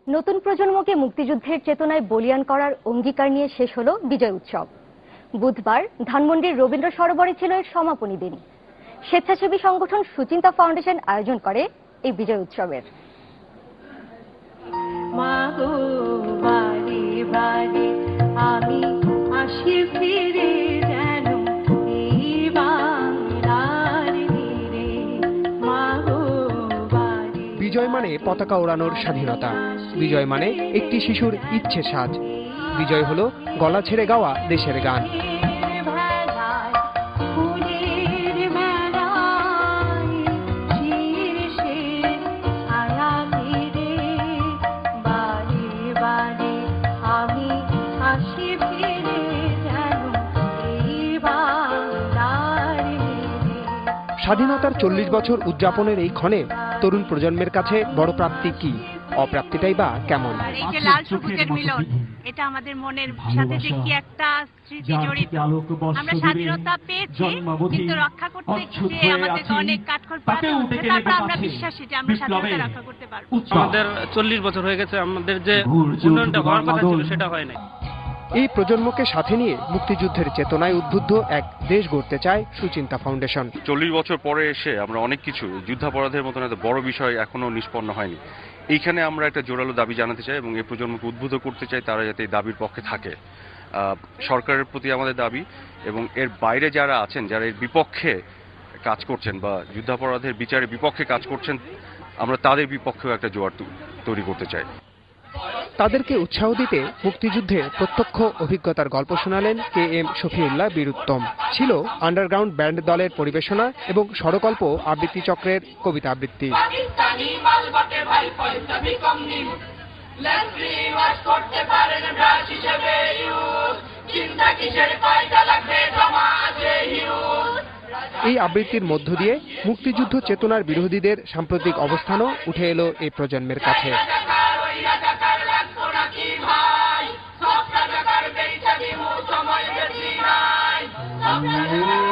নতুন প্রজন্মকে মুক্তিযুদ্ধের চেতনায় বলীয়ান করার অঙ্গীকার নিয়ে শেষ হলো বিজয় উৎসব। বুধবার ধানমন্ডির রবীন্দ্র সরোবরে ছিল এর সমাপনী দিন। স্বেচ্ছাসেবী সংগঠন সুচিন্তা ফাউন্ডেশন আয়োজন করে এই বিজয় উৎসবের। বিজয় মানে পতাকা ওড়ানোর স্বাধীনতা, বিজয় মানে একটি শিশুর ইচ্ছে সাজ, বিজয় হলো গলা ছেড়ে গাওয়া দেশের গান। স্বাধীনতার 40 বছর উদযাপনের এই ক্ষণে তরুণ প্রজন্মের কাছে বড় প্রাপ্তি কি, অপ্রাপ্তিটাই বা কেমন? এই যে লাল সবুজের মিলন, এটা আমাদের মনের সাথে যে কি একটা স্মৃতি জড়িত। আমরা স্বাধীনতা পেয়েছি, কিন্তু রক্ষা করতে গিয়ে আমাদের অনেক কাঠখড় পোড়াতে হচ্ছে। তারপর আমরা বিশ্বাসী যে আমরা স্বাধীনতা রক্ষা করতে পারবো। আমাদের 40 বছর হয়ে গেছে, আমাদের যে উন্নয়নটা হওয়ার কথা ছিল সেটা হয় নাই। এই প্রজন্মকে সাথে নিয়ে মুক্তিযুদ্ধের চেতনায় উদ্বুদ্ধ এক দেশ গড়তে চায় সুচিন্তা ফাউন্ডেশন। 40 বছর পরে এসে আমরা অনেক কিছু যুদ্ধাপরাধের মতন এত বড় বিষয় এখনো নিষ্পন্ন হয়নি। এইখানে আমরা একটা জোরালো দাবি জানাতে চাই এবং এই প্রজন্মকে উদ্বুদ্ধ করতে চাই তারা যাতে এই দাবির পক্ষে থাকে। সরকারের প্রতি আমাদের দাবি, এবং এর বাইরে যারা আছেন, যারা এর বিপক্ষে কাজ করছেন বা যুদ্ধাপরাধের বিচারের বিপক্ষে কাজ করছেন, আমরা তাদের বিপক্ষেও একটা জোয়ার তৈরি করতে চাই। তাদেরকে উৎসাহ দিতে মুক্তিযুদ্ধে প্রত্যক্ষ অভিজ্ঞতার গল্প শোনালেন KM শফিউল্লাহ বীরুত্তম। ছিল আন্ডারগ্রাউন্ড ব্যান্ড দলের পরিবেশনা এবং স্বরকল্প আবৃত্তি চক্রের কবিতা আবৃত্তি। এই আবৃত্তির মধ্য দিয়ে মুক্তিযুদ্ধ চেতনার বিরোধীদের সাম্প্রতিক অবস্থানও উঠে এলো এই প্রজন্মের কাছে। ভাই